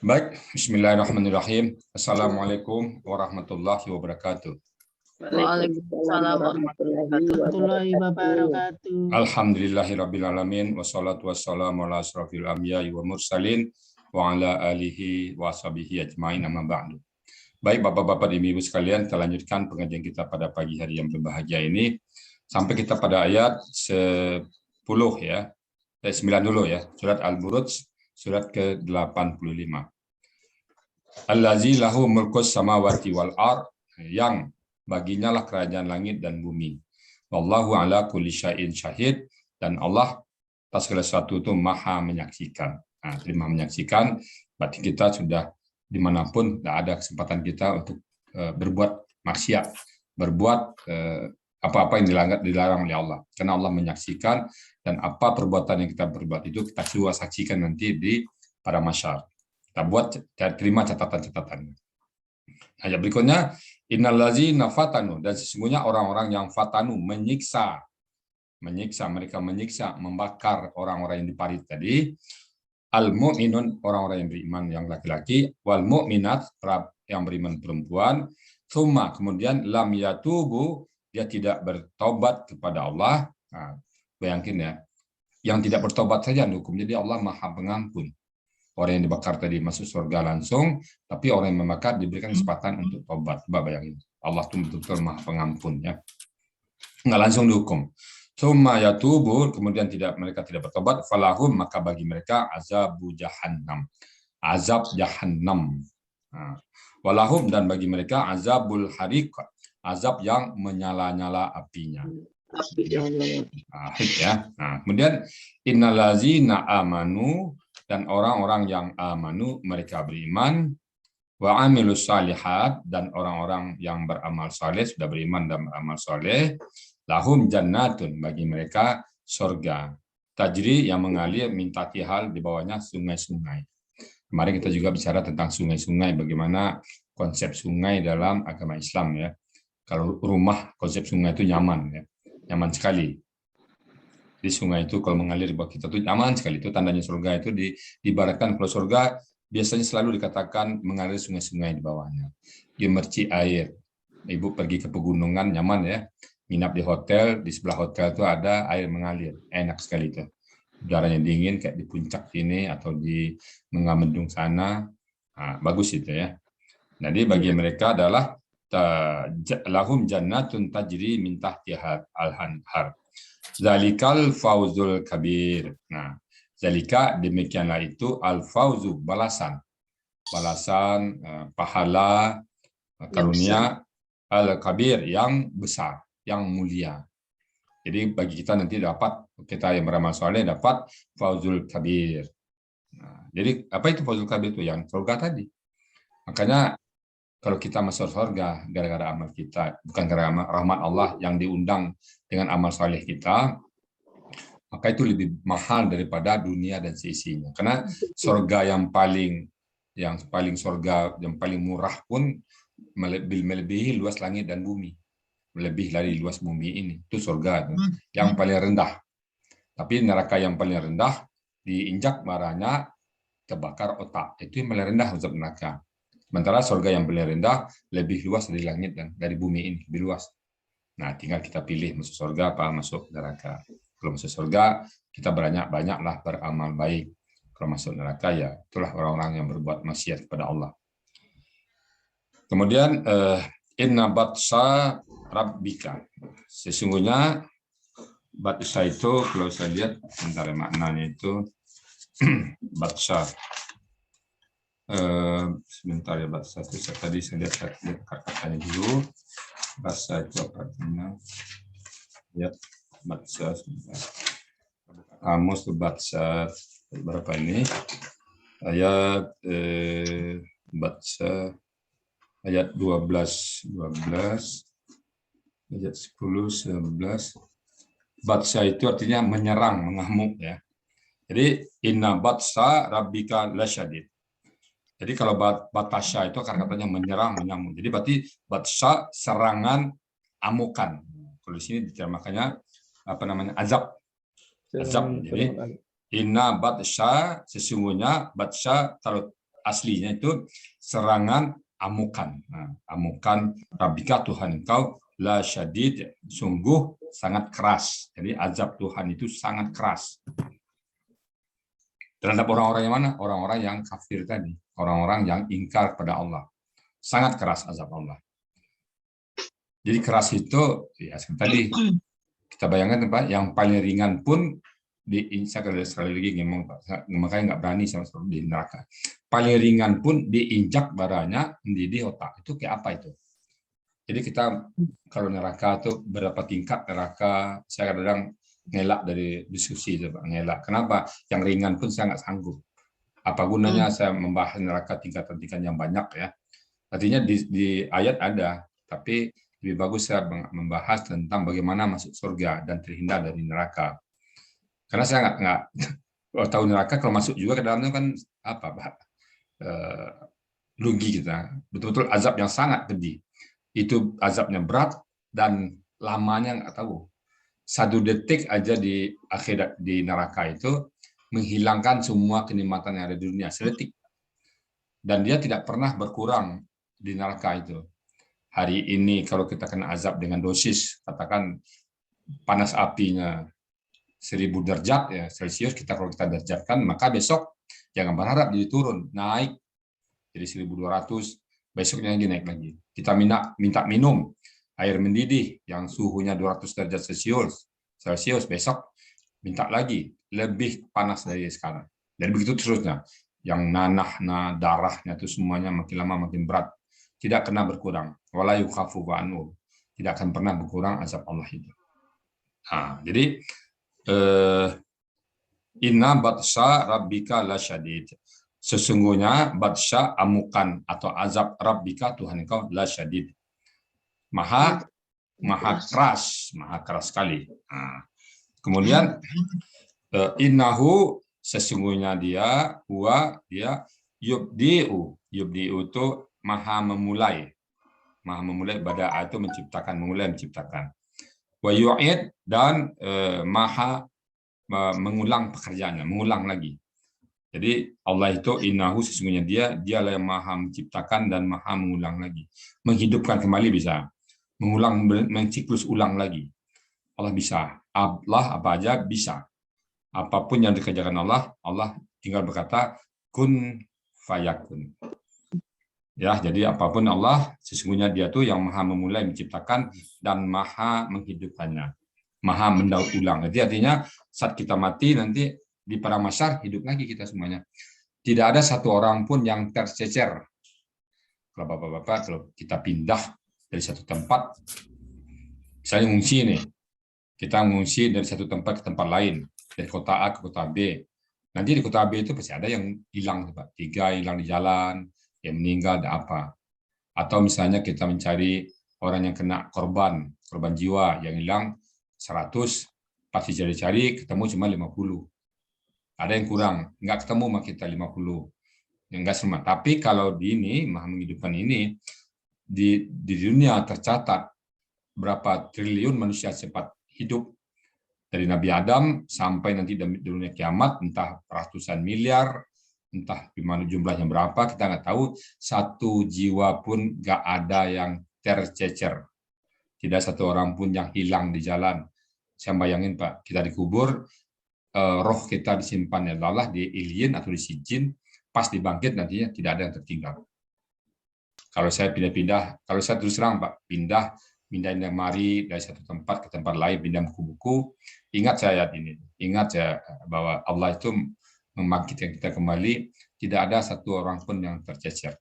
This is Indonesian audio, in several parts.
Baik, bismillahirrahmanirrahim. Assalamualaikum warahmatullahi wabarakatuh. Waalaikumsalam warahmatullahi wabarakatuh. Alhamdulillahirrabbilalamin. Wassalatu wassalamu ala asrafil anbiya'i wa mursalin wa ala alihi wa sahbihi ajma'in amma ba'du. Baik Bapak-Bapak dan Ibu sekalian, kita lanjutkan pengajian kita pada pagi hari yang berbahagia ini. Sampai kita pada ayat 10 ya. 9 dulu ya. Surat Al-Buruj, surat ke-85. Allazi lahu mulkus samawati wal ard, yang baginya lah kerajaan langit dan bumi. Wallahu ala kulli syai'in syahid, dan Allah atas segala sesuatu itu maha menyaksikan. Nah, terima menyaksikan, berarti kita sudah dimanapun tidak ada kesempatan kita untuk berbuat maksiat, berbuat apa-apa yang dilarang oleh Allah. Karena Allah menyaksikan, dan apa perbuatan yang kita berbuat itu kita juga saksikan nanti di pada masyar. Kita buat, terima catatan-catatannya. Ayat berikutnya, innallazina fatanu, dan sesungguhnya orang-orang yang fatanu, menyiksa, mereka menyiksa, membakar orang-orang yang diparit tadi, al-mu'minun, orang-orang yang beriman yang laki-laki, wal mu'minat, yang beriman perempuan, thumma, kemudian lam yatubu, dia tidak bertobat kepada Allah. Nah, bayangin ya, yang tidak bertobat saja hukumnya dia Allah maha pengampun. Orang yang dibakar tadi masuk surga langsung, tapi orang yang membakar diberikan kesempatan untuk tobat. Coba bayangin, Allah itu betul-betul maha pengampun ya. Nggak langsung dihukum. Tsumma yatubu, kemudian mereka tidak bertobat, falahum, maka bagi mereka azabu jahannam. Azab jahannam. Nah, walahum, dan bagi mereka azabul hariq, azab yang menyala-nyala apinya. Ya. Nah, kemudian innallazina amanu, dan orang-orang yang amanu, mereka beriman, wa amilus salihat, dan orang-orang yang beramal saleh, sudah beriman dan beramal saleh, lahum jannatun, bagi mereka surga, tajri, yang mengalir, min tahtihal, di bawahnya sungai-sungai. Kemarin kita juga bicara tentang sungai-sungai, bagaimana konsep sungai dalam agama Islam ya. Kalau rumah, konsep sungai itu nyaman ya, nyaman sekali. Di sungai itu kalau mengalir di bawah kita itu nyaman sekali. Itu tandanya surga. Itu diibaratkan kalau surga biasanya selalu dikatakan mengalir sungai-sungai di bawahnya. Gemerci air. Ibu pergi ke pegunungan nyaman ya. Nginap di hotel, di sebelah hotel itu ada air mengalir. Enak sekali itu. Udaranya dingin kayak di puncak sini atau di Megamendung sana. Nah, bagus itu ya. Jadi bagi mereka adalah lahum jannatun tajri min tahtiha al-anhar. Zalikal fauzul kabir. Nah, zalika, demikianlah itu, al-fauzu, balasan, pahala, karunia, al-kabir, yang besar, yang mulia. Jadi bagi kita nanti kita yang beramal soleh dapat fauzul kabir. Nah, jadi apa itu fauzul kabir itu? Yang surga tadi. Makanya kalau kita masuk surga gara-gara amal kita, bukan gara-gara rahmat Allah yang diundang dengan amal saleh kita, maka itu lebih mahal daripada dunia dan seisinya. Karena surga yang paling murah pun melebihi luas langit dan bumi, lebih dari luas bumi ini. Itu surga yang paling rendah. Tapi neraka yang paling rendah diinjak marahnya, kebakar otak. Itu yang paling rendah untuk neraka. Sementara surga yang paling rendah lebih luas dari langit dan dari bumi ini, lebih luas. Nah, tinggal kita pilih masuk surga apa masuk neraka. Kalau masuk surga, kita banyaklah beramal baik. Kalau masuk neraka, ya itulah orang-orang yang berbuat maksiat kepada Allah. Kemudian, inna batsha rabbika. Sesungguhnya, batsha itu, kalau saya lihat, sebentar maknanya itu, batsha. Sebentar ya, bahasa itu tadi saya lihat kata-katanya dulu. Bahasa itu apa artinya? Ya, bahasa kamus, bahasa berapa ini? Ayat bahasa ayat 12, ayat 10, 11. Bahasa itu artinya menyerang, mengamuk ya. Jadi inna batsha rabbika lasyadid. Jadi kalau batasya itu akar-katanya menyerang, menyambung. Jadi berarti batsha serangan, amukan. Kalau di sini diterjemahkannya azab. Azab. Jadi inna batsha, sesungguhnya batsha, kalau aslinya itu serangan amukan. Nah, amukan Rabbika Tuhan engkau la syadid, sungguh sangat keras. Jadi azab Tuhan itu sangat keras. Terhadap orang-orang yang mana? Orang-orang yang kafir tadi. Orang-orang yang ingkar pada Allah. Sangat keras azab Allah. Jadi keras itu, ya tadi kita bayangkan Pak, yang paling ringan pun sekali lagi ngomong Pak, makanya nggak berani sama sekali di neraka. Paling ringan pun diinjak baranya, mendidih otak. Itu kayak apa itu? Jadi kita kalau neraka itu berapa tingkat neraka, saya kadang ngelak dari diskusi itu Pak, ngelak. Kenapa? Yang ringan pun saya nggak sanggup. Apa gunanya saya membahas neraka tingkatan-tingkatan yang banyak ya? Artinya di ayat ada, tapi lebih bagus saya membahas tentang bagaimana masuk surga dan terhindar dari neraka. Karena saya nggak tahu neraka kalau masuk juga ke dalamnya kan apa Pak? Rugi kita. Betul-betul azab yang sangat pedih. Itu azabnya berat dan lamanya nggak tahu. 1 detik aja di akhirat di neraka itu menghilangkan semua kenikmatan yang ada di dunia sedetik. Dan dia tidak pernah berkurang di neraka itu. Hari ini kalau kita kena azab dengan dosis, katakan panas apinya 1000 derajat ya Celcius, kalau kita derajatkan, maka besok jangan berharap jadi turun, naik jadi 1200, besoknya lagi naik lagi. Kita minta minum air mendidih yang suhunya 200 derajat Celcius, besok minta lagi lebih panas dari sekarang. Dan begitu terusnya. Yang nanahnya, darahnya itu semuanya makin lama makin berat. Tidak kena berkurang. Wala yukhafu anhu. Tidak akan pernah berkurang azab Allah itu. Nah, jadi inna batsha rabbika lasyadid. Sesungguhnya batsha amukan atau azab rabbika Tuhan engkau lasyadid. Maha keras sekali. Nah, kemudian innahu sesungguhnya dia yubdi'u itu maha memulai bada itu memulai menciptakan wa yu'id dan maha mengulang pekerjaannya, mengulang lagi. Jadi Allah itu innahu sesungguhnya dialah yang maha menciptakan dan maha mengulang lagi, menghidupkan kembali bisa, mengulang, mensiklus ulang lagi. Allah bisa, Allah apa aja bisa. Apapun yang dikerjakan Allah tinggal berkata kun fayakun. Ya, jadi apapun Allah, sesungguhnya dia tuh yang maha memulai menciptakan dan maha menghidupkannya, maha mendaur ulang. Jadi artinya saat kita mati nanti di padang mahsyar hidup lagi kita semuanya. Tidak ada satu orang pun yang tercecer. Kalau bapak-bapak, kalau kita pindah dari satu tempat, misalnya ngungsi nih, kita ngungsi dari satu tempat ke tempat lain, dari kota A ke kota B. Nanti di kota B itu pasti ada yang hilang, Pak. 3 hilang di jalan, yang meninggal, ada apa. Atau misalnya kita mencari orang yang kena korban jiwa, yang hilang 100, pasti cari-cari, ketemu cuma 50. Ada yang kurang, nggak ketemu sama kita 50. Enggak semua. Tapi kalau di ini, maha menghidupkan ini, di dunia tercatat berapa triliun manusia sempat hidup dari Nabi Adam sampai nanti di dunia kiamat, entah ratusan miliar, entah gimana jumlahnya berapa, kita nggak tahu. 1 jiwa pun nggak ada yang tercecer, tidak satu orang pun yang hilang di jalan. Saya bayangin Pak, kita dikubur, roh kita disimpan oleh Allah di ilyin atau di sijin, pas dibangkit nantinya tidak ada yang tertinggal. Kalau saya pindah-pindah, kalau saya terus terang Pak, pindah mari dari satu tempat ke tempat lain, pindah buku-buku, ingat saya ini, ingat saya bahwa Allah itu membangkitkan kita kembali, tidak ada satu orang pun yang tercecer.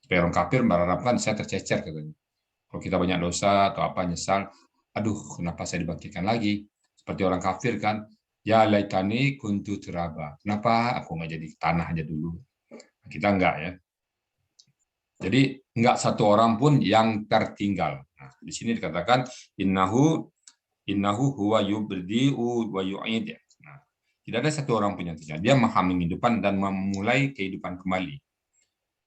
Supaya orang kafir berharapkan saya tercecer katanya. Kalau kita banyak dosa atau apa nyesal, aduh kenapa saya dibangkitkan lagi? Seperti orang kafir kan, ya laitani kuntu turaba. Kenapa aku nggak jadi tanah aja dulu? Kita enggak ya. Jadi enggak satu orang pun yang tertinggal. Nah, di sini dikatakan innahu huwa yubdi'u wa yu'id. Nah, tidak ada satu orang pun yang tertinggal. Dia maha menghidupkan dan memulai kehidupan kembali.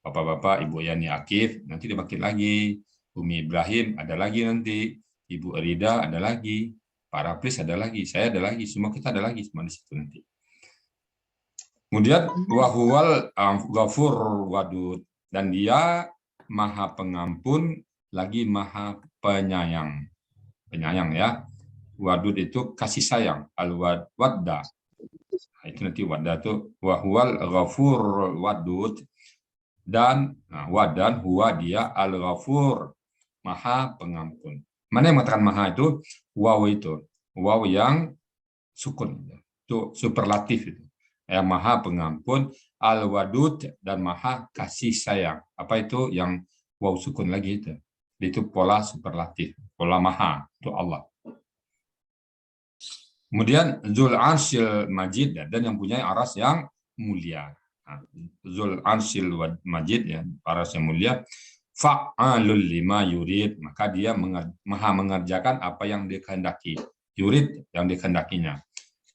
Bapak-bapak, Ibu Yani Akif, nanti dia bangkit lagi. Umi Ibrahim ada lagi nanti. Ibu Rida ada lagi. Pak Raplis ada lagi. Saya ada lagi. Semua kita ada lagi semua di situ nanti. Kemudian wahuwal ghafur wadud, dan dia maha pengampun lagi maha penyayang. Penyayang ya. Wadud itu kasih sayang. Al-wadda. Itu nanti wadda itu wahuwal ghafur wadud, dan wadan huwa dia al-ghafur, maha pengampun. Mana yang mengatakan maha itu? Waw itu. Waw yang sukun. Itu superlatif itu. Yang maha pengampun, al-wadud, dan maha kasih sayang. Apa itu yang waw sukun lagi itu? Itu pola superlatif. Pola maha. Itu Allah. Kemudian Zul Arsyil Majid, dan yang punya aras yang mulia. Zul Arsyil Majid, ya, aras yang mulia. Fa'alul lima yurid, maka dia maha mengerjakan apa yang dikehendaki. Yurid yang dikehendakinya.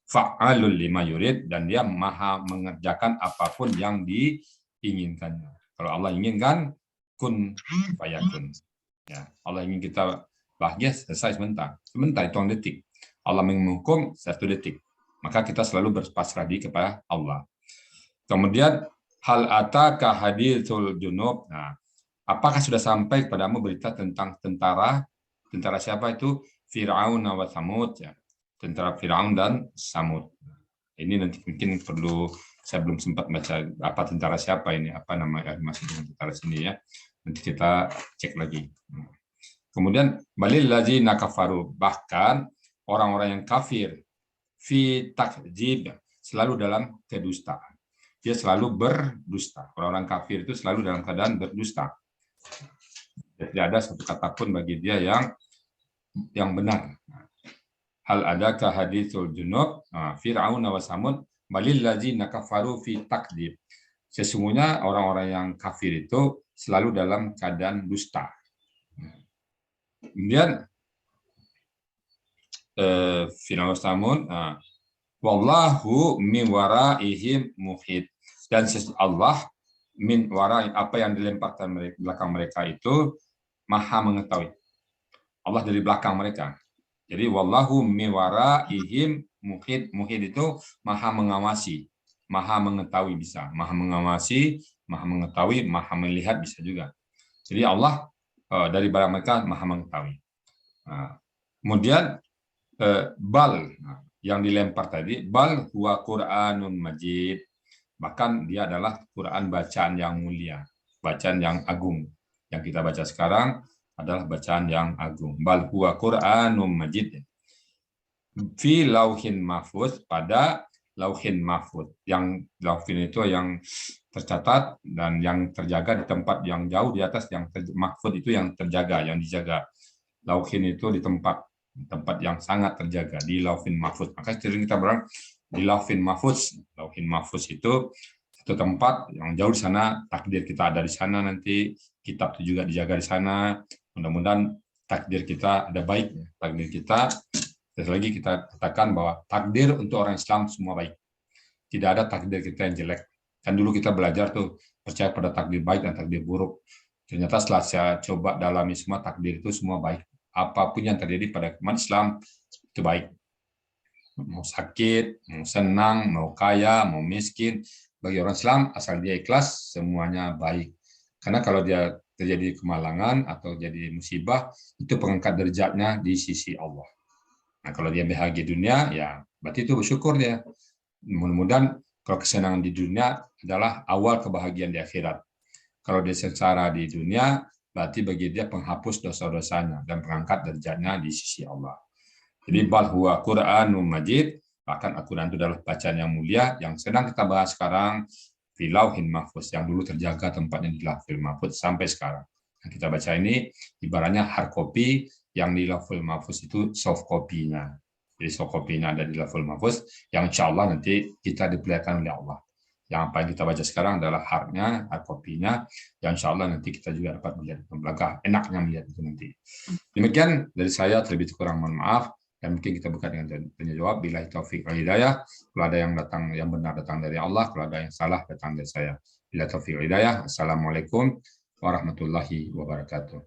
Fa'alul lima yurid, dan dia maha mengerjakan apapun yang diinginkannya. Kalau Allah inginkan, kun fayakun. Ya, Allah ingin kita bahagia, selesai sebentar. Sebentar, hitung detik. Allah menghukum 1 detik. Maka kita selalu berpasrah diri kepada Allah. Kemudian hal ataka hadithul junub. Nah, apakah sudah sampai kepadamu berita tentang tentara siapa itu? Fir'aun wa Tsamud, ya. Tentara Fir'aun dan Samud. Ini nanti mungkin perlu, saya belum sempat baca apa tentara siapa ini, apa nama masih dengan tentara sini ya. Nanti kita cek lagi. Kemudian balil ladzina kafaru, bahkan orang-orang yang kafir fi takdzib, selalu dalam kedustaan. Dia selalu berdusta. Orang-orang kafir itu selalu dalam keadaan berdusta. Tidak ada satu kata pun bagi dia yang benar. Hal adaka hadithul junub, Fir'aun wa Samud, balil ladzina kafaru fi takdzib. Sesungguhnya orang-orang yang kafir itu selalu dalam keadaan dusta. Kemudian Fir'aun Samud, wallahu min waraihim muhit, dan Allah min wara, apa yang dilemparkan belakang mereka itu maha mengetahui. Allah dari belakang mereka. Jadi wallahu min waraihim muhit. Muhit itu maha mengawasi, maha mengetahui, bisa maha mengawasi, maha mengetahui, maha melihat bisa juga. Jadi Allah dari belakang mereka maha mengetahui. Kemudian bal, yang dilempar tadi, bal huwa Qur'anun Majid, bahkan dia adalah Quran bacaan yang mulia, bacaan yang agung. Yang kita baca sekarang adalah bacaan yang agung. Bal huwa Qur'anun Majid fi lauhin mahfuz, pada lauhin mahfuz. Yang lauhin itu yang tercatat dan yang terjaga di tempat yang jauh di atas, yang mahfuz itu yang terjaga, yang dijaga. Lauhin itu di tempat yang sangat terjaga, di lauhin mahfuz. Maka sering kita bilang di lauhin mahfuz. Lauhin mahfuz itu satu tempat yang jauh di sana, takdir kita ada di sana, nanti kitab itu juga dijaga di sana. Mudah-mudahan takdir kita ada baiknya. Takdir kita, sekali lagi kita katakan bahwa takdir untuk orang Islam semua baik. Tidak ada takdir kita yang jelek. Kan dulu kita belajar tuh percaya pada takdir baik dan takdir buruk. Ternyata setelah saya coba dalami semua, takdir itu semua baik. Apapun yang terjadi pada umat Islam itu baik. Mau sakit, mau senang, mau kaya, mau miskin, bagi orang Islam asal dia ikhlas semuanya baik. Karena kalau dia terjadi kemalangan atau jadi musibah, itu pengangkat derajatnya di sisi Allah. Nah, kalau dia bahagia dunia, ya berarti itu bersyukur dia. Mudah-mudahan kalau kesenangan di dunia adalah awal kebahagiaan di akhirat. Kalau dia sengsara di dunia, berarti bagi dia penghapus dosa-dosanya dan pengangkat derajatnya di sisi Allah. Jadi bal huwa Qur'anun Majid, bahkan Al-Quran itu adalah bacaan yang mulia yang sedang kita bahas sekarang, fi lauhin mahfuz, yang dulu terjaga tempatnya di lauhil mahfuz sampai sekarang. Yang kita baca ini ibaratnya hard copy, yang di lauhil mahfuz itu soft copy-nya. Jadi soft copy-nya ada di lauhil mahfuz, yang insya Allah nanti kita dipeliharakan oleh Allah. Yang apa yang kita baca sekarang adalah hard copy-nya, yang insya Allah nanti kita juga dapat melihat belakang, enaknya melihat itu nanti. Demikian dari saya, terlebih kurang mohon maaf, dan mungkin kita buka dengan tanya jawab. Billahi taufiq wal hidayah. Kalau ada yang datang, yang benar datang dari Allah, kalau ada yang salah datang dari saya. Billahi taufiq wal hidayah. Assalamualaikum warahmatullahi wabarakatuh.